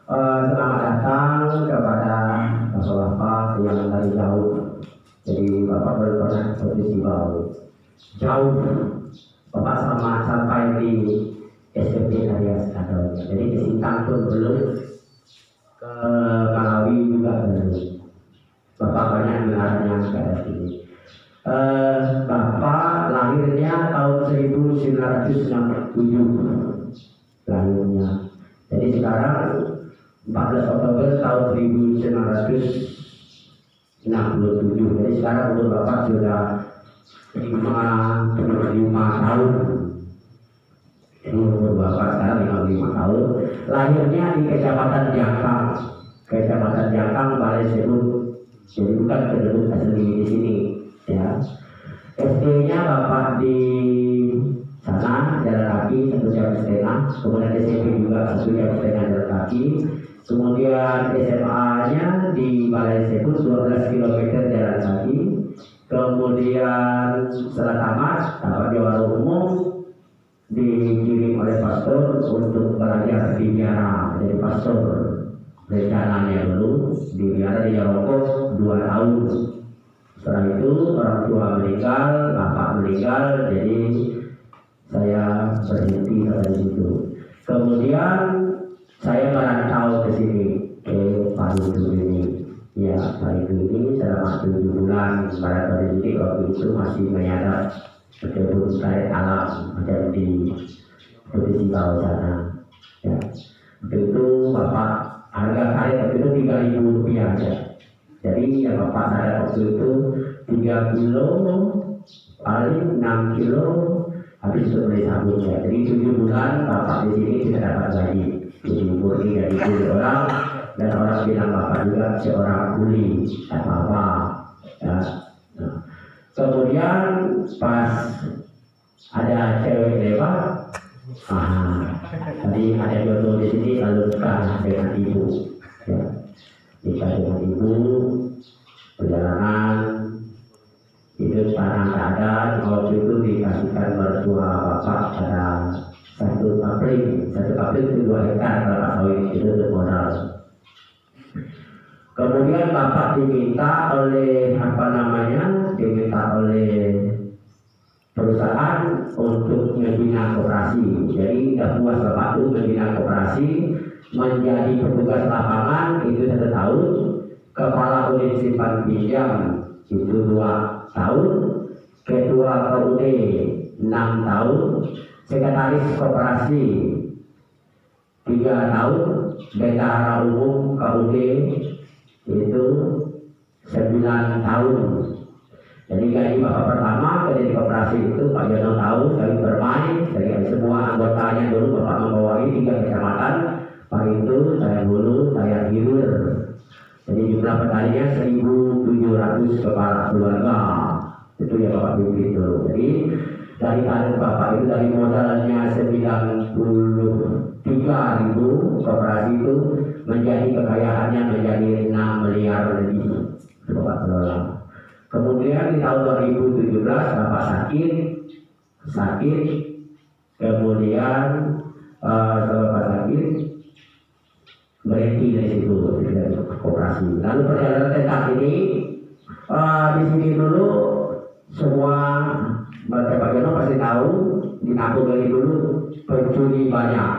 Selamat datang kepada bapak-bapak yang dari jauh. Jadi bapak baru pernah posisi jauh. Bapak sama sampai di SMP Arias Kado. Jadi ke Sintang pun belum, ke Malawi juga belum. Bapak banyak dengarnya ke sini. Bapak lahirnya tahun 1967 lahirnya. Jadi sekarang 14 Oktober tahun 1967. Jadi sekarang umur Bapak sudah 55 tahun. Jadi umur Bapak sekarang 55 tahun. Lahirnya di Kecamatan Jangkang. Kecamatan Jangkang, Balai Sebut. Jadi bukan penduduk asli di sini. Ya. SD-nya Bapak di sana jalan kaki 1,5 jam. Kemudian SMP juga 1,5 jam jalan kaki. Kemudian SMA-nya di Balai Sebut 12 km jalan kaki. Kemudian setelah tamat dapat jawara umum, dikirim oleh pastor untuk belajar di biara. Jadi pastor rencananya dulu di biara di Jaroko 2 tahun. Setelah itu orang tua meninggal, bapak meninggal, jadi saya berhenti dari situ. Kemudian saya merantau ke sini, ke Paridu ini. Ya, Paridu ini selama 7 bulan merantau di sini. Waktu itu masih menyadap kebun sari alam macam di posisi bawah sana. Ya, waktu itu bapak harga kali waktu itu 3.000 rupiah ya. Jadi yang bapak saya waktu itu 3 kilo, paling 6 kilo habis untuk beli sabun ya. Jadi 7 bulan bapak di sini tidak dapat gaji. Jadi murni dari kuli orang, dan orang bilang bapak juga seorang kuli apa-apa. Ya. Nah. Kemudian pas ada cewek lewat, tadi ada jodoh di sini lalu nikah dengan ibu. Ya. Nikah dengan ibu, perjalanan hidup tanah keadaan. Waktu itu dikasihkan mertua bapak pada 1 kapling itu 2 hektar kelapa sawit, itu untuk modal. Kemudian bapak diminta oleh diminta oleh perusahaan untuk membina koperasi. Jadi tidak puas bapak itu membina koperasi, menjadi petugas lapangan itu 1 tahun, kepala unit simpan pinjam itu 2 tahun, ketua KUD 6 tahun, sekretaris koperasi 3 tahun, bendahara umum KUD itu 9 tahun. Jadi gaji bapak pertama kerja di koperasi itu Pak Jono tahu, dari bermain dari semua anggotanya. Dulu bapak membawahi 3 kecamatan, Paritu, saya Hulu, saya Hilir. Jadi jumlah petaninya 1.700 kepala keluarga. Itu yang bapak pimpin dulu. Jadi dari karir bapak itu, dari modalnya 93.000 koperasi itu menjadi kekayaannya menjadi 6 miliar lebih. Itu bapak kelola. Kemudian di tahun 2017 bapak sakit, kemudian bapak sakit berhenti dari situ dari koperasi. Lalu perjalanan tentang ini di sini dulu semua Pak Jono pasti tahu, di kampung ini dulu pencuri banyak.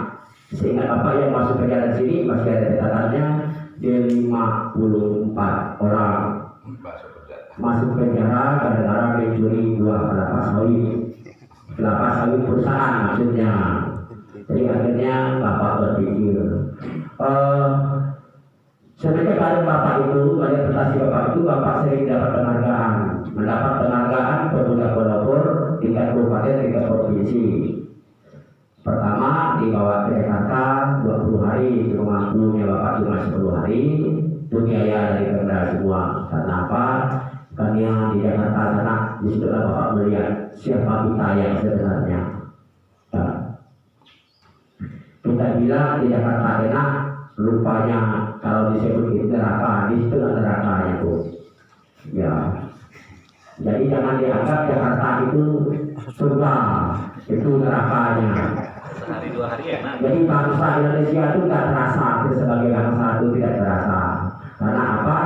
Sehingga bapak yang masuk perjalanan sini masih ada catatannya di 54 orang masuk penjara gara-gara mencuri buah kelapa sawit perusahaan maksudnya. Jadi akhirnya bapak berpikir, sebenarnya pada bapak itu, pada prestasi bapak itu, bapak sering mendapat penghargaan pemuda pelopor tingkat kabupaten, tingkat provinsi. Pertama dibawa ke Jakarta 20 hari, cuma punya bapak cuma 10 hari, itu biaya dari Pemda semua. Karena apa? Karena di Jakarta sana, disitulah bapak melihat siapa kita yang sebenarnya. Nah, kita bilang di Jakarta enak, rupanya kalau disebut neraka, di situ nerakanya tuh. Ya, jadi jangan dianggap Jakarta itu surga, itu nerakanya. sehari 2 hari enak. Jadi bangsa Indonesia itu tidak terasa, kita sebagai bangsa itu tidak terasa. Karena apa?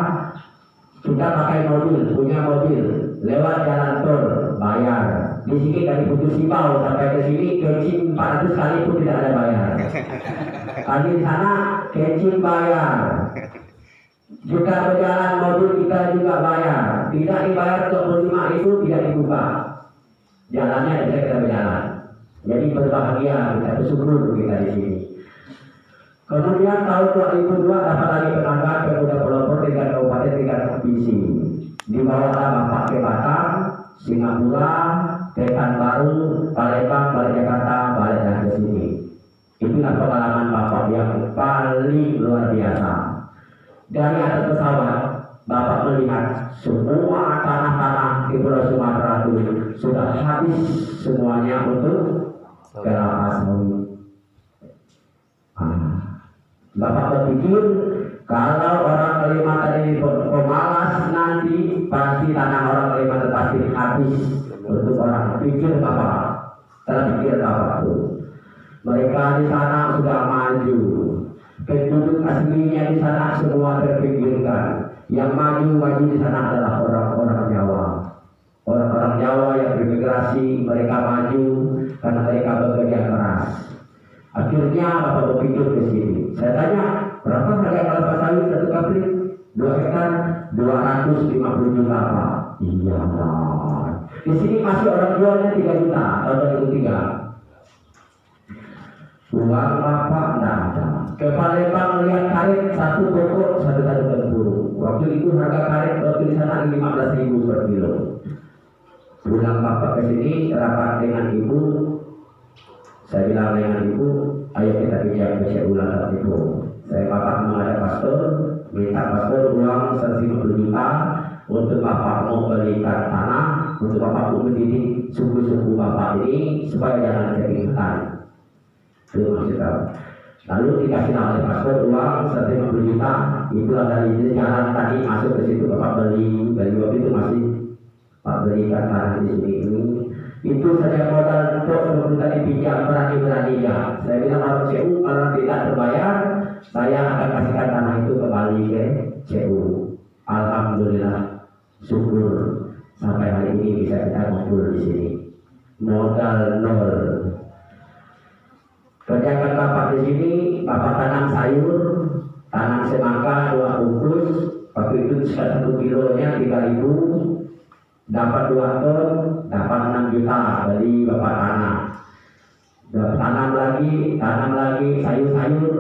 Kita pakai mobil, punya mobil, lewat jalan tol, bayar. Di sini dari Putus Sibau sampai ke sini kencing 400 kali pun tidak ada bayar. Kali di sana kencing bayar. Jika berjalan mobil kita juga bayar. Tidak dibayar 25 itu tidak dibuka. Jalannya tidak kita berjalan. Jadi berbahagia kita, bersyukur kita di sini. Kemudian tahun 2002 dapat lagi penghargaan Pemuda Pelopor tingkat kabupaten tingkat provinsi. Dibawalah Bapak ke Batam, Singapura, Pekanbaru, Palembang, balik Jakarta, balik dan ke sini. Itulah pengalaman Bapak yang paling luar biasa. Dari atas pesawat, Bapak melihat semua tanah-tanah di Pulau Sumatera itu sudah habis semuanya untuk kelapa sawit. Bapak berpikir kalau orang Kalimantan ini pemalas nanti pasti tanah orang Kalimantan pasti habis untuk orang. Pikir Bapak, terpikir Bapak itu. Mereka di sana sudah maju. Penduduk aslinya di sana semua terpinggirkan. Yang maju di sana adalah orang-orang Jawa. Orang-orang Jawa yang bermigrasi, mereka maju karena mereka bekerja keras. Akhirnya Bapak berpikir ke sini. Saya tanya, berapa harga kelapa sawit 1 kapling? 2 hektar 250 juta Pak. Iya Pak. Di sini masih orang jualnya 3 juta tahun 2003. Uang Bapak tidak ada. Ke Palembang melihat karet 1 pokok 1,1 waktu itu harga karet waktu di sana 15.000 per kilo. Pulang Bapak ke sini rapat dengan ibu. Saya bilang dengan ibu, ayo kita bicara ke Syekh Ulang saat itu. Saya Bapak menghadap pastor, minta pastor uang 150 juta untuk Bapak mau belikan tanah, untuk Bapak mendidik suku-suku Bapak ini supaya jangan ketinggalan. Itu maksudnya. Lalu dikasih oleh pastor uang 150 juta, itulah dari jalan tadi masuk ke situ Bapak beli waktu itu masih Pak belikan tanah di sini ini. Itu saja modal untuk meminta dipinjam berani-beraninya. Saya bilang kalau CU kalau tidak terbayar, saya akan kasihkan tanah itu kembali ke CU. Alhamdulillah, syukur sampai hari ini bisa kita kumpul di sini. Modal nol. Kerjakan Bapak di sini, Bapak tanam sayur, tanam semangka 2 bungkus. Waktu itu 1 kilonya 3.000. Dapat 2 ton, dapat 6 juta beli Bapak tanah. Tanam lagi sayur-sayur,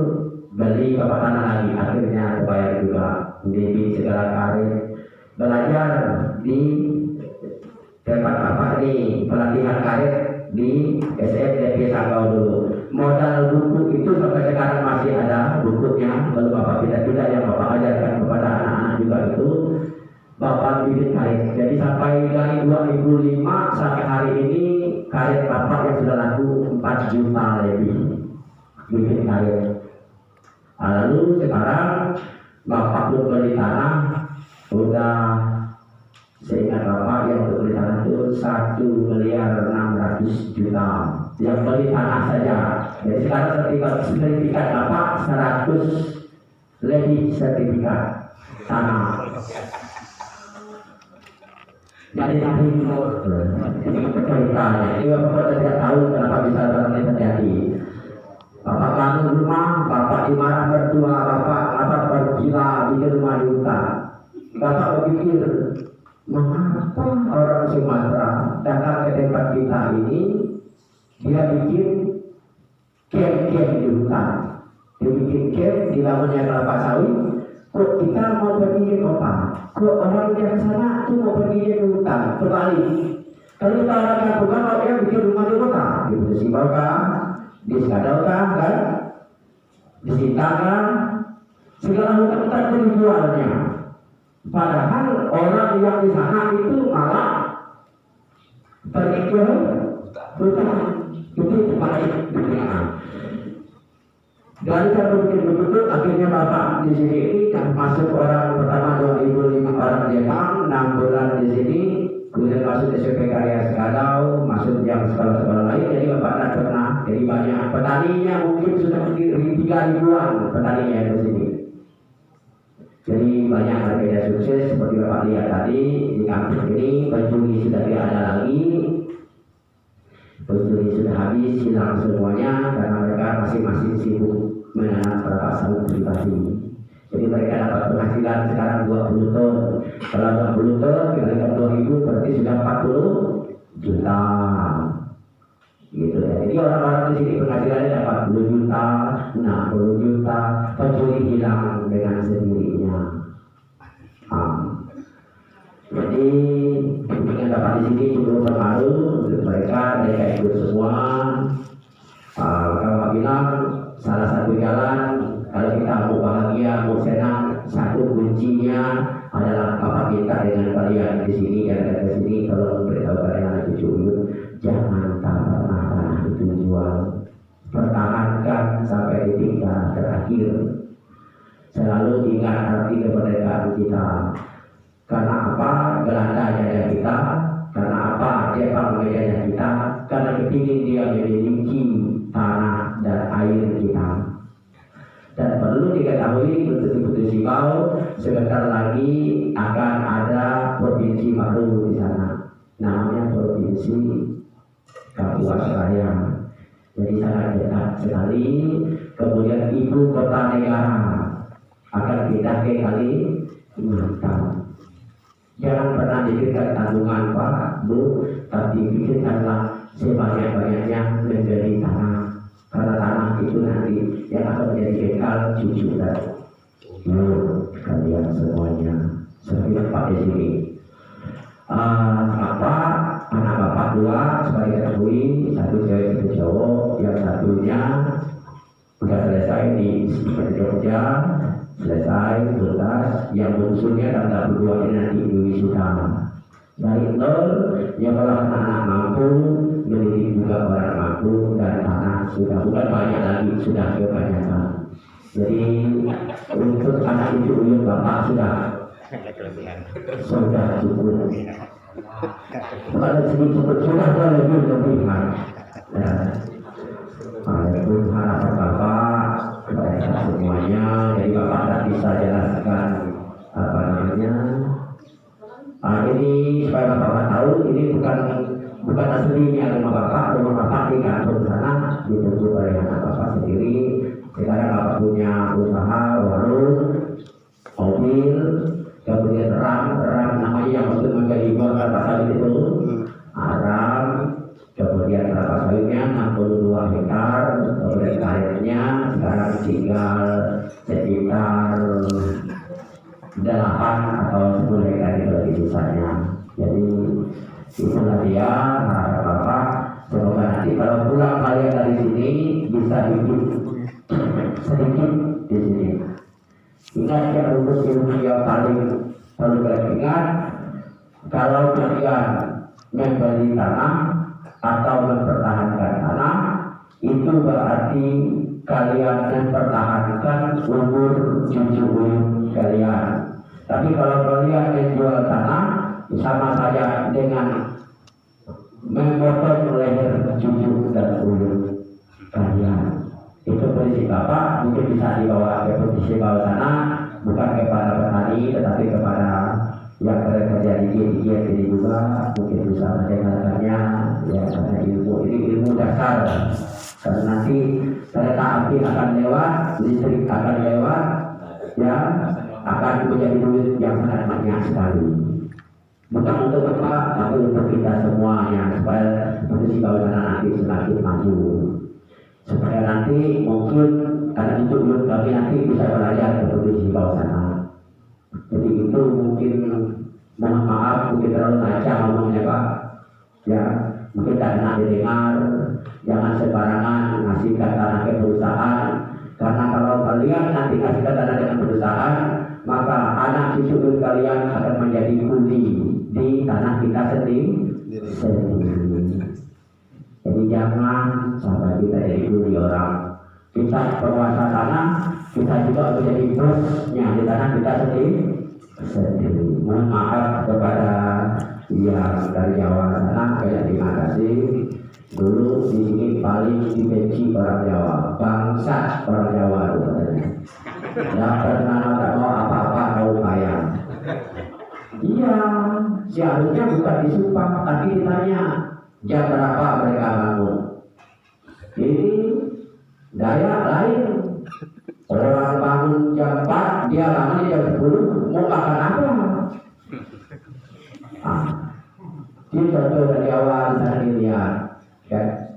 beli Bapak tanah lagi. Akhirnya terbayar juga. Mendidik segala karir. Belajar di tempat Bapak ini pelatihan karir di SMDP Sanggau dulu. Modal buku itu sampai sekarang masih ada bukunya. Lalu Bapak tidak yang Bapak ajarkan kepada anak-anak juga itu. Bapak bikin karet. Jadi sampai dari 2005 sampai hari ini karet Bapak yang sudah laku 4 juta lebih bikin karet. Lalu sekarang Bapak pun beli tanah sudah seingat Bapak yang untuk beli tanah itu 1.600.000 juta. Yang beli tanah saja. Jadi sekarang sertifikat Bapak 100 lebih sertifikat tanah. Jadi ini ceritanya, ini Bapak tidak tahu kenapa bisa ini terjadi. Bapak bangun rumah, Bapak dimarah mertua, Bapak bergila bikin rumah di hutan. Bapak berpikir, mengapa orang Sumatera datang ke tempat kita ini, dia bikin camp di hutan, dia bikin camp di lamannya kelapa sawit. Kok kita mau pergi ke kota? Kok orang yang sana itu mau pergi ke hutan? Kembali. Kalau kita orang yang bukan, kalau dia bikin rumah di kota, di Putus Sibau kan, di Skadau kan, di Sintang kan, segala hutan itu dijualnya. Padahal orang yang di sana itu malah pergi ke hutan. Itu paling dunia. Dari saya berpikir begitu, akhirnya Bapak di sini ini yang masuk orang pertama 2005 orang Jepang, 6 bulan di sini, kemudian masuk SMP Karya Skadau, masuk yang sekolah-sekolah lain. Jadi Bapak tidak pernah jadi banyak petaninya mungkin sudah 3.000-an petaninya di sini. Jadi banyak berbeda sukses seperti Bapak lihat tadi di kampus ini. Pencuri sudah tidak ada lagi, pencuri sudah habis, hilang semuanya karena mereka masing-masing sibuk menanam kelapa sawit pribadi. Jadi mereka dapat penghasilan sekarang 20 ton. Kalau 20 ton dikalikan 2.000 berarti sudah 40 juta. Gitu ya. Jadi orang-orang di sini penghasilannya dapat 10 juta, 60 juta, pencuri hilang dengan sendirinya. Jadi dengan dapat di sini cukup berpengaruh untuk mereka ikut semua. Kalau bilang salah satu jalan kalau kita mau bahagia, mau senang, satu kuncinya adalah apa kita dengan kalian di sini dan di sini. Kalau beritahu kalian cucu jangan pernah tanah itu jual, pertahankan sampai detik terakhir. Selalu ingat arti kemerdekaan kita. Karena apa? Belanda jajah kita. Karena apa? Jepang menjajah kita. Karena kepingin dia memiliki tanah dan air kita. Dan perlu diketahui untuk Putus Sibau sebentar lagi akan ada provinsi baru di sana. Namanya Provinsi Kapuas Raya. Jadi sangat dekat sekali. Kemudian ibu kota negara akan pindah ke Kalimantan. Jangan pernah dipikirkan tanggungan Pak, Bu, tapi pikirkanlah sebanyak-banyaknya menjadi tanah. Karena tanah itu nanti yang akan menjadi bekal cucu dan kalian semuanya. Seperti Pak di sini. Anak bapak dua sebagai ketahui, satu cewek satu cowok, yang satunya sudah selesai di Jogja, selesai tuntas, yang bungsunya tanggal 22 ini nanti di wisuda. Dari nol, yang kalau anak mampu, mendidik juga orang mampu, dan tanah sudah bukan banyak lagi, sudah kebanyakan. Jadi untuk anak cucu uyun bapak sudah cukup. Kalau sedikit sudah lebih Waalaikumsalam harapan bapak kepada semuanya. Jadi bapak tak bisa jelaskan apa namanya. Ini supaya bapak tahu ini bukan aslinya rumah bapak di kantor sana ditutup oleh anak bapak sendiri. Sekarang bapak punya usaha warung, mobil, kemudian ram namanya yang untuk menjadi kelapa sawit itu ram, kemudian kelapa sawitnya 62 hektar, kemudian karetnya sekarang tinggal sekitar 8 atau 10 hektar itu lagi sisanya. Jadi itulah dia harapan bapak. Semoga nanti kalau pulang kalian dari sini bisa hidup sedikit di sini. Ingat ya untuk ilmu yang paling perlu kalian ingat, kalau kalian membeli tanah atau mempertahankan tanah, itu berarti kalian mempertahankan umur cucu kalian. Tapi kalau kalian menjual tanah, sama saja dengan memotong leher cucu dan ulu kalian. Itu prinsip bapak, mungkin bisa dibawa ke posisi bawah sana, bukan kepada petani tetapi kepada yang bekerja di giat ini juga mungkin bisa mendengarkannya ya, karena ilmu ini ilmu dasar. Karena nanti kereta api akan lewat, listrik akan lewat, ya akan menjadi duit yang sangat banyak sekali. Bukan untuk bapak, tapi untuk kita semuanya supaya posisi bawah sana nanti semakin maju. Supaya nanti mungkin karena itu belum kami nanti bisa belajar seperti di bawah sana. Jadi itu mungkin mohon maaf mungkin terlalu tajam ngomongnya Pak. Ya mungkin tak enak didengar. Jangan sembarangan ngasihkan tanah ke perusahaan. Karena kalau kalian nanti ngasihkan tanah dengan perusahaan, maka anak cucu kalian akan menjadi kuli di tanah kita sendiri. Jadi jangan sampai kita jadi kuli orang. Kita penguasa tanah, kita juga menjadi bosnya di tanah kita sendiri. Mohon maaf kepada yang dari Jawa sana, terima kasih. Dulu di sini paling dibenci orang Jawa, bangsa orang Jawa katanya. Nggak pernah nggak mau apa-apa tahu kaya. Iya, seharusnya bukan disumpah, tapi ditanya jam berapa mereka bangun. Ini daya lain. Orang bangun jam 4, dia bangun jam 10, mau makan apa? Ini contoh dari awal saya lihat. Ya.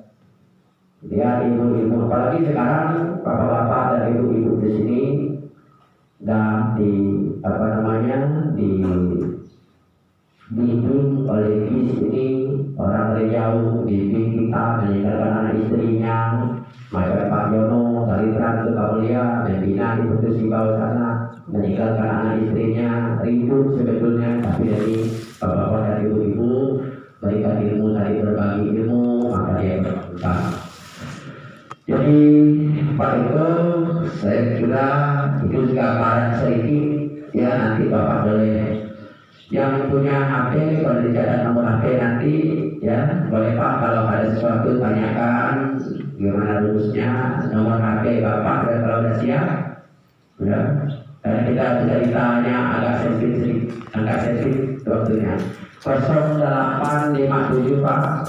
Lihat ibu-ibu, apalagi sekarang bapak-bapak dan ibu-ibu di sini dan dibimbing oleh KIS ini, orang dari jauh dibimbing kita meninggalkan anak istrinya, macam Pak Jono dari Trans ke Kaulia, membina di Putus di bawah sana, meninggalkan anak istrinya, ribut sebetulnya, tapi dari bapak-bapak dan ibu-ibu berikan ilmu dari berbagi ilmu, maka dia berkembang. Jadi Pak Eko, saya kira itu juga paran sedikit ya, nanti Bapak boleh yang punya HP kalau dicatat nomor HP nanti ya, boleh Pak kalau ada sesuatu tanyakan gimana rumusnya, nomor HP Bapak dan kalau sudah siap ya, karena kita sudah ditanya agak sensitif waktunya. 0857 Pak.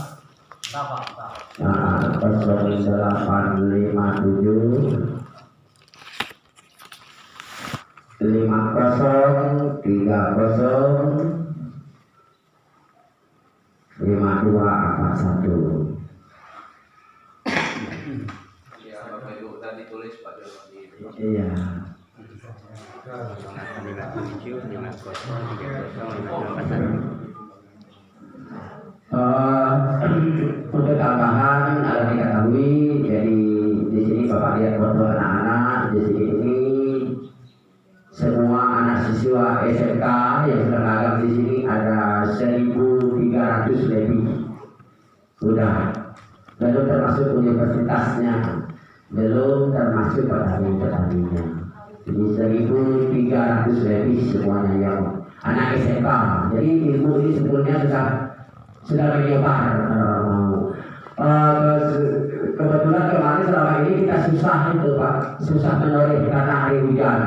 Nah, 0857 5030 5241. Ya, Bapak Ibu tadi tulis Pak Jono. Iya. Untuk tambahan ada diketahui, jadi di sini Bapak lihat foto anak-anak di sini ini semua anak siswa SMK yang sedang magang di sini ada 1.300 lebih. Sudah, belum termasuk universitasnya, belum termasuk petani-petaninya. Jadi 1.300 lebih semuanya yang anak SMK. Jadi ilmu ini sebetulnya sudah menyebar. Kebetulan kemarin selama ini kita susah itu Pak, susah menoreh karena hari hujan.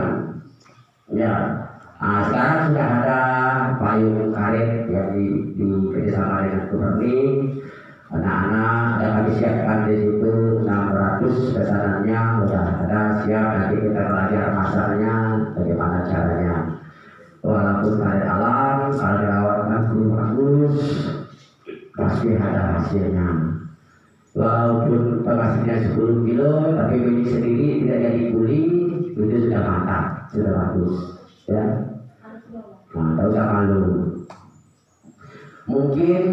Ya, sekarang sudah ada payung karet yang di kerjasama dengan Gubernur. Anak-anak ada kami siapkan di situ 600 pesanannya sudah ada siap, nanti kita belajar masaknya bagaimana caranya. Walaupun karet alam, kalau dirawatkan bagus, pasti ada hasilnya. Walaupun penghasilnya 10 kilo, tapi beli sendiri tidak jadi kuli, itu sudah mantap, sudah bagus. Ya, nah, tak usah malu. Mungkin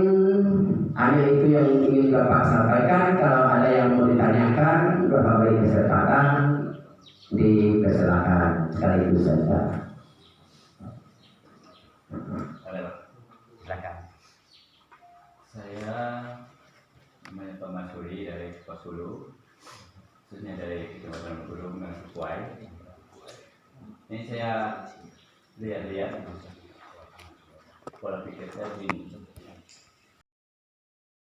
hanya itu yang ingin Bapak sampaikan. Kalau ada yang mau ditanyakan, Bapak beri kesempatan, dipersilakan sekali itu saja. Silakan. Saya namanya Pak Mansuri dari Solo, khususnya dari Kecamatan Gunung Sukuai. Ini saya lihat-lihat pola pikir saya begini.